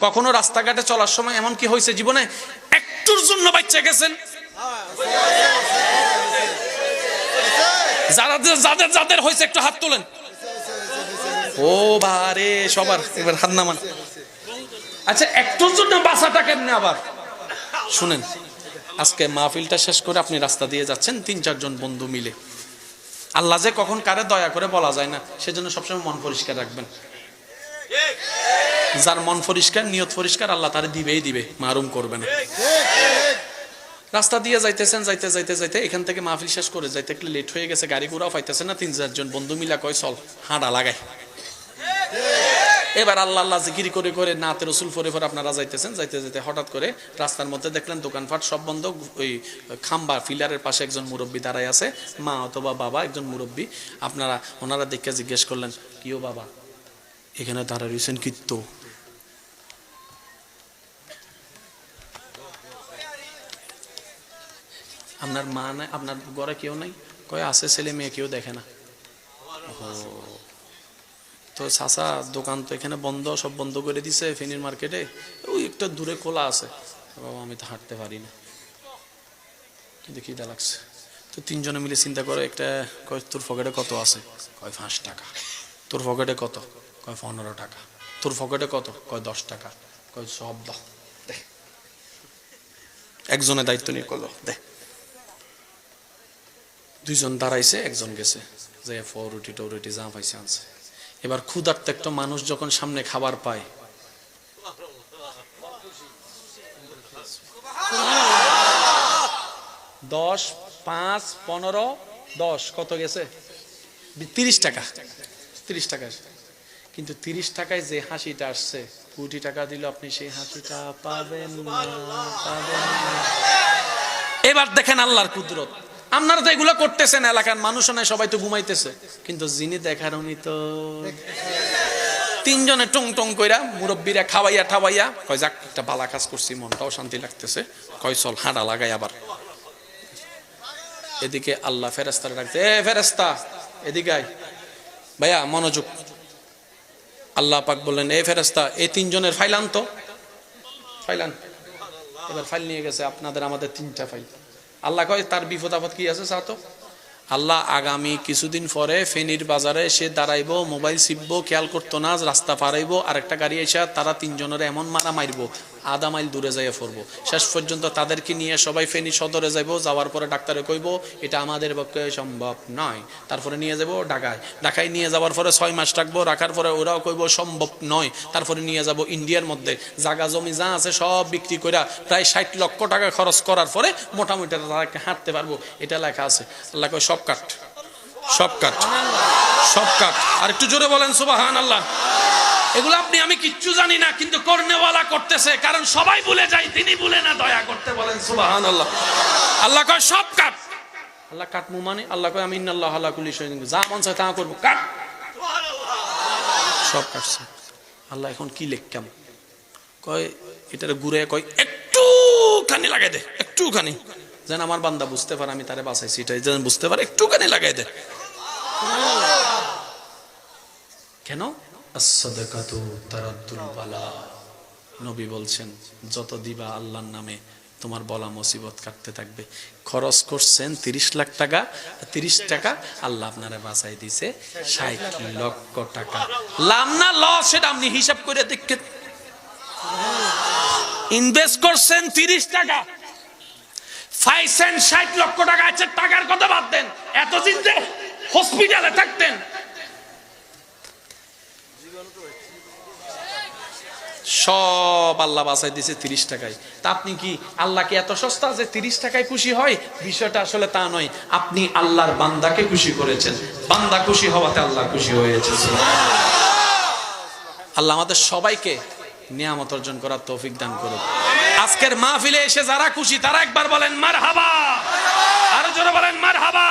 কখনো রাস্তাঘাটে চলার সময় এমন কি হয়েছে জীবনে একটুর জন্য বাচ্চা গেছেন? যাদের যাদের হয়েছে একটু হাত তোলেন। ও বারে সবার এবার হাত নামান। আচ্ছা একটুর জন্য বাঁচাটা কেমনে? আবার শুনেন, আজকে মাহফিলটা শেষ করে আপনি রাস্তা দিয়ে যাচ্ছেন ৩-৪ জন বন্ধু মিলে। আল্লাহ যে কখন কারে দয়া করে বলা যায় না, সেজন্য সবসময় মন পরিষ্কার রাখবেন। যার মন পরিষ্কার, নিয়ত পরিষ্কার, আল্লাহ তারে দিবেই দিবে, মারুম করবে না। রাস্তা দিয়ে যাইতেছেন, যাইতে যাইতে যাইতে এখান থেকে মাহফিল শেষ করে যাইতে একটু লেট হয়ে গেছে, গাড়ি ঘোড়াও পাইতেছে না। ৩-৪ জন বন্ধু মিলা কয় চল হাঁটা লাগায়। এবার আল্লাহ আল্লাহ জিকির করে করে নাতে রসুল ফরে ফরে আপনারা যাইতেছেন, যাইতে যাইতে হঠাৎ করে রাস্তার মধ্যে দেখলেন দোকানপাট সব বন্ধ। ওই খাম্বা ফিলারের পাশে একজন মুরব্বী দাঁড়ায় আছে, মা অথবা বাবা একজন মুরব্বী। ওনারা দেখে জিজ্ঞেস করলেন, কিও বাবা এখানে দাঁড়ায় রয়েছেন কিত্তো? আপনার মা নাই? আপনার ঘরে কেউ নাই? কয় আছে, ছেলে মেয়ে কেউ দেখে না। তো চাচা দোকান তো এখানে বন্ধ, সব বন্ধ করে দিছে ফেনীর মার্কেটে, ওই একটা দূরে খোলা আছে। বাবা আমি তো হাঁটতে পারি না, কিন্তু খিদা লাগছে। তো ৩ জনে মিলে চিন্তা করে, একটা কয় তোর পকেটে কত আছে? কয় 5 টাকা। তোর পকেটে কত? কয় 15 টাকা। তোর পকেটে কত? কয় 10 টাকা। কয় সব দাও, দে। একজনের দায়িত্ব নিয়ে করলো, দে। 2 জন দাঁড়াইছে, একজন গেছে, যে রুটি টরুটি যা পাইছে আনছে। এবার ক্ষুধার্ত একটা মানুষ যখন সামনে খাবার পায়, 10, 5, 15, 10 কত গেছে? 30 টাকা। 30 টাকা। কিন্তু 30 টাকায় যে হাসিটা আসছে, কোটি টাকা দিল আপনি সেই হাসিটা পাবেন না, পাবেন না। এবার দেখেন আল্লাহর কুদরত। আপনারা তো এগুলো করতেছেন, এলাকার মানুষও নাই, সবাই তো ঘুমাইতেছে, কিন্তু যিনি দেখার উনি তো। 3 জনে টং টং কইরা মুরব্বীরা খাওয়াইয়া ঠাওয়াইয়া কয় যাক একটা ভালো কাজ করছি, মনটাও শান্তি লাগতেছে, কয় চল হাঁটা লাগাই আবার। এদিকে আল্লাহ ফেরেশতারে ডাকতে, এ ফেরেশতা এদিকে আয়, ভাইয়া মনোযোগ। আল্লাহ পাক বললেন, এ ফেরেশতা এই 3 জনের ফাইল আনতো, ফাইল আন। এবার ফাইল নিয়ে গেছে, আপনাদের আমাদের 3টা ফাইল। আল্লাহ কয় তার বিপদ আপদ কি আছে চাও তো? আল্লাহ আগামী কিছুদিন পরে ফেনীর বাজারে সে দাঁড়াইবো, মোবাইল ছিপবো, খেয়াল করতো না, রাস্তা পারাইবো, আরেকটা গাড়ি এসে তারা 3 জনের এমন মারা মারবো, আধা মাইল দূরে যাইয়া পড়বো। শেষ পর্যন্ত তাদেরকে নিয়ে সবাই ফেনী সদরে যাইবো। যাওয়ার পরে ডাক্তারে কইব এটা আমাদের পক্ষে সম্ভব নয়। তারপরে নিয়ে যাবো ঢাকায় নিয়ে যাওয়ার পরে 6 মাস রাখবো, রাখার পরে ওরাও কইব সম্ভব নয়। তারপরে নিয়ে যাব ইন্ডিয়ার মধ্যে, জায়গা জমি যা আছে সব বিক্রি করে প্রায় 60 লক্ষ টাকা খরচ করার পরে মোটামুটি তারা হাঁটতে পারবো। এটা লেখা আছে। আল্লাহ কয় সব কাট, সব কাট, সব কাট। আর একটু জোরে বলেন সুবহানাল্লাহ। এগুলো আপনি আমি কিচ্ছু জানি না, কিন্তু করনেওয়ালা করতেছে, কারণ সবাই ভুলে যায়, তিনি ভুলে না, দয়া করতে বলেন সুবহানাল্লাহ। আল্লাহ কয় সব কাট। আল্লাহ কাটমু মানে? আল্লাহ কয় আমি ইন্নাল্লাহু আলা কুল্লি শাইইন, যা মন চায় তা করব, কাট। সব কাটছে। আল্লাহ এখন কি লিখতাম? কয় এটারে ঘুরে কয় একটুখানি লাগাই দে, একটুখানি, যেন আমার বান্দা বুঝতে পারে আমি তারে বাঁচাইছি, এটাই যেন বুঝতে পারে, একটুখানি লাগাই দে। কেন? as-sadaqatu taraddul bala। নবী বলছেন যত দিবা আল্লাহর নামে তোমার বলা মুসিবত কাটতে থাকবে। খরচ করছেন 30 লাখ টাকা, 30 টাকা আল্লাহ আপনারে বাঁচাই দিছে 60 লক্ষ টাকা। লাভ না লস সেটা আপনি হিসাব করে দেখেন। ইনভেস্ট করছেন 30 টাকা, পাইছেন 60 লক্ষ টাকা। আচ্ছা টাকার কথা বাদ দেন, এতদিন যে হসপিটালে থাকতেন, সব আল্লাহ বাঁচাই দিয়েছে 30 টাকায়। তা আপনি কি আল্লাহকে এত সস্তা যে 30 টাকায় খুশি হয়? বিষয়টা আসলে তা নয়। আপনি আল্লাহর বান্দাকে খুশি করেছেন, বান্দা খুশি হওয়াতে আল্লাহ খুশি হয়েছে। আল্লাহ আমাদের সবাইকে নিয়ামত অর্জন করার তৌফিক দান করুন। আজকের মাহফিলে এসে যারা খুশি তারা একবার বলেন মারহাবা, আরো জোরে বলেন মারহাবা।